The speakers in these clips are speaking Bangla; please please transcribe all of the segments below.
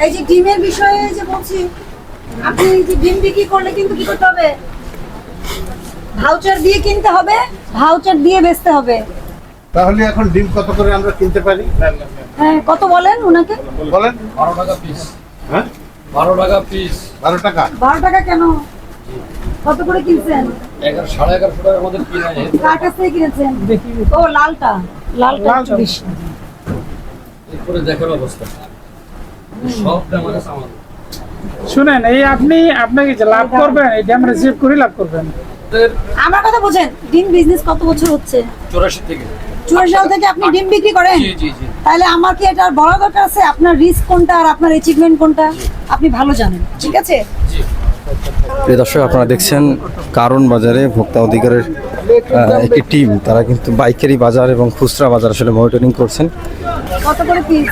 এই যে ডিমের বিষয়ে যে বলছি, আপনি যে ডিম বিক্রি করলে কিন্তু কি করতে হবে, ভাউচার দিয়ে কিনতে হবে, ভাউচার দিয়ে বেচতে হবে। তাহলে এখন ডিম কত করে আমরা কিনতে পারি? হ্যাঁ, কত বলেন ওনাকে? বলেন। 12 টাকা পিস। হ্যাঁ, 12 টাকা পিস। 12 টাকা। 12 টাকা কেন? কত করে কিনছেন? 11.5 টাকার মধ্যে কিনা যায়। কার কাছ থেকে কিনেছেন? ও লালটা 20। এরপরে দেখেন অবস্থা, সবটা আমার কাছে আমার। শুনেন, এই আপনাকে যে লাভ করবেন, এটা আমরা রিসিভ করে লাভ করবেন। আমার কথা বুঝেন, ডিম বিজনেস কত বছর হচ্ছে? 84 থেকে। 84 সাল থেকে আপনি ডিম বিক্রি করেন? জি জি জি। তাহলে আমার কি এটা বলা দরকার আছে আপনার রিস্ক কোনটা আর আপনার অ্যাচিভমেন্ট কোনটা আপনি ভালো জানেন, ঠিক আছে? প্রিয় দর্শক, আপনারা দেখছেন কারণ বাজারে ভোক্তা অধিকারের একটি টিম, তারা কিন্তু পাইকারি বাজার এবং খুচরা বাজার আসলে মনিটরিং করছেন। কত করে পিস?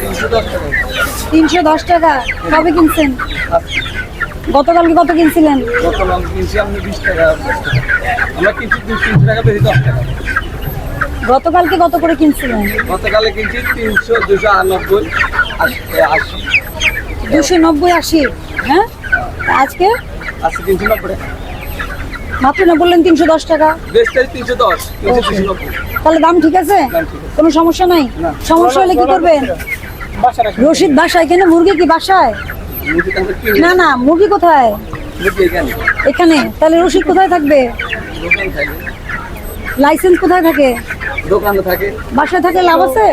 310 টাকা। কবে কিনছেন? গতকালকে কত কিনছিলেন? গতকাল কিনছি আমি 20 টাকা। আমরা কিনছি 300 টাকা বেশি 10 টাকা। গতকালকে কত করে কিনছিলেন? গতকালে কিনছি 300, 290, 80। 290, 80। হ্যাঁ, আজকে আজকে 390 টাকা। মাত্র না বললেন 310 টাকা? বেশটাই 310, 390। তাহলে দাম ঠিক আছে, কোনো সমস্যা নাই? সমস্যা হলে কি করবেন? রশিদ বাসায় কেন? মুরগি কি বাসায়? মুরগি তাহলে কিনে না না, মুরগি কোথায়? মুরগি এখানে এখানে। তাহলে রশিদ কোথায় থাকবে? দোকান থাকে। লাইসেন্স কোথায় থাকে? দোকানে থাকে। বাসায় থাকলে লাভ আছে?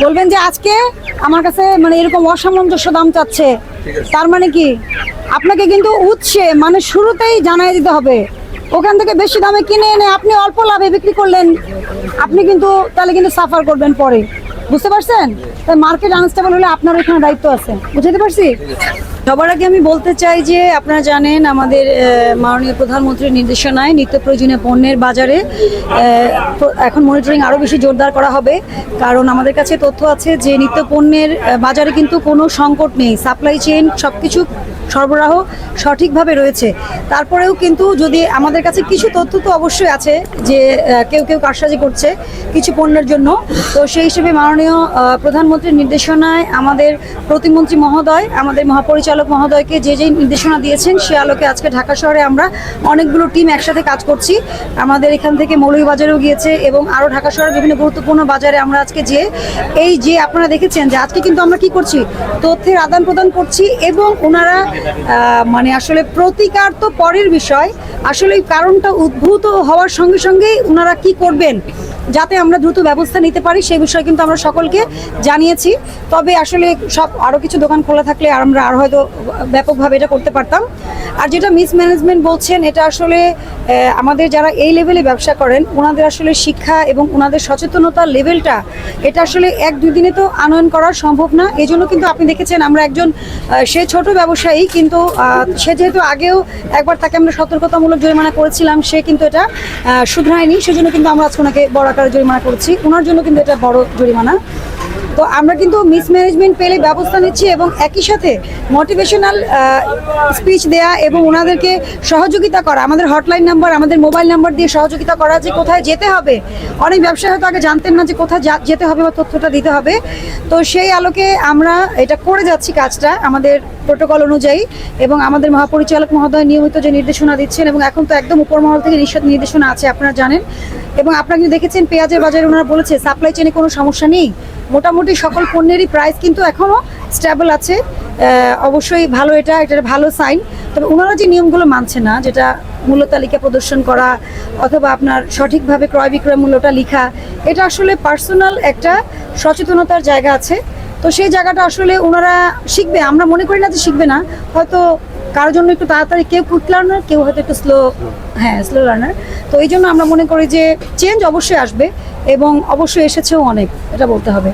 বলবেন যে আজকে আমার কাছে মানে এরকম অসামঞ্জস্য দাম চাচ্ছে, তার মানে কি আপনাকে কিন্তু উৎসে মানে শুরুতেই জানাই দিতে হবে। ওখান থেকে বেশি দামে কিনে এনে আপনি অল্প লাভে বিক্রি করলেন, আপনি কিন্তু তাহলে কিন্তু সাফার করবেন পরে, বুঝতে পারছেন? তাই মার্কেট আনস্টেবল হলে আপনার এখানে দায়িত্ব আছে, বুঝতে পারছি? সবার আগে আমি বলতে চাই যে আপনারা জানেন আমাদের মাননীয় প্রধানমন্ত্রীর নির্দেশনায় নিত্য প্রয়োজনীয় পণ্যের বাজারে এখন মনিটরিং আরও বেশি জোরদার করা হবে। কারণ আমাদের কাছে তথ্য আছে যে নিত্য পণ্যের বাজারে কিন্তু কোনো সংকট নেই, সাপ্লাই চেইন সব কিছু সরবরাহ সঠিকভাবে রয়েছে। তারপরেও কিন্তু যদি আমাদের কাছে কিছু তথ্য তো অবশ্যই আছে যে কেউ কেউ কারসাজি করছে কিছু পণ্যের জন্য। তো সেই হিসেবে মাননীয় প্রধানমন্ত্রীর নির্দেশনায় আমাদের প্রতিমন্ত্রী মহোদয়, আমাদের মহাপরিচালক মহোদয়কে যে নির্দেশনা দিয়েছেন সে আলোকে আজকে ঢাকা শহরে আমরা অনেকগুলো টিম একসাথে কাজ করছি। আমাদের এখান থেকে মৌলভীবাজারেও গিয়েছে এবং আরও ঢাকা শহরের বিভিন্ন গুরুত্বপূর্ণ বাজারে আমরা আজকে যে আপনারা দেখেছেন যে আজকে কিন্তু আমরা কি করছি, তথ্যের আদান প্রদান করছি এবং ওনারা মানে আসলে প্রতিকার তো পরের বিষয়, আসলে কারণটা উদ্ভূত হওয়ার সঙ্গে সঙ্গেই ওনারা কি করবেন যাতে আমরা দ্রুত ব্যবস্থা নিতে পারি সেই বিষয়ে কিন্তু আমরা সকলকে জানিয়েছি। তবে আসলে সব আরও কিছু দোকান খোলা থাকলে আমরা আর হয়তো ব্যাপকভাবে এটা করতে পারতাম। আর যেটা মিসম্যানেজমেন্ট বলছেন, এটা আসলে আমাদের যারা এই লেভেলে ব্যবসা করেন ওনাদের আসলে শিক্ষা এবং ওনাদের সচেতনতার লেভেলটা এটা আসলে 1-2 দিনে তো আনয়ন করা সম্ভব না। এই জন্য কিন্তু আপনি দেখেছেন আমরা একজন সে ছোট ব্যবসায়ী কিন্তু সে যেহেতু আগেও একবার তাকে আমরা সতর্কতামূলক জরিমানা করেছিলাম, সে কিন্তু এটা শুধরায়নি, সেজন্য কিন্তু আমরা আজকে ওনাকে বড় আকারে জরিমানা করছি, ওনার জন্য কিন্তু এটা বড় জরিমানা। তো আমরা কিন্তু মিসম্যানেজমেন্ট পেলে ব্যবস্থা নিচ্ছি এবং একই সাথে মোটিভেশনাল স্পিচ দেয়া এবং ওনাদেরকে সহযোগিতা করা, আমাদের হটলাইন নাম্বার, আমাদের মোবাইল নাম্বার দিয়ে সহযোগিতা করা যে কোথায় যেতে হবে। অনেক ব্যবসায়ী হয়তো আগে জানতেন না যে কোথায় যেতে হবে বা তথ্যটা দিতে হবে। তো সেই আলোকে আমরা এটা করে যাচ্ছি কাজটা আমাদের প্রোটোকল অনুযায়ী এবং আমাদের মহাপরিচালক মহোদয় নিয়মিত যে নির্দেশনা দিচ্ছেন এবং এখন তো একদম উপর মহল থেকে নির্দেশনা আছে আপনারা জানেন। এবং আপনারা কিন্তু দেখেছেন পেঁয়াজের বাজারে ওনারা বলেছে সাপ্লাই চেনে কোনো সমস্যা নেই, মোটামুটি সকল পণ্যেরই প্রাইস কিন্তু এখনও স্টেবল আছে। অবশ্যই ভালো, এটা ভালো সাইন। তবে ওনারা যে নিয়মগুলো মানছে না, যেটা মূল্য তালিকা প্রদর্শন করা অথবা আপনার সঠিকভাবে ক্রয় বিক্রয় মূল্যটা লেখা, এটা আসলে পার্সোনাল একটা সচেতনতার জায়গা আছে। তো সেই জায়গাটা আসলে ওনারা শিখবে, আমরা মনে করি না যে শিখবে না, হয়তো কারোর জন্য একটু তাড়াতাড়ি, কেউ কুইক লার্নার, কেউ হয়তো একটু স্লো লার্নার। তো এই জন্য আমরা মনে করি যে চেঞ্জ অবশ্যই আসবে এবং অবশ্যই এসেছেও অনেক, এটা বলতে হবে।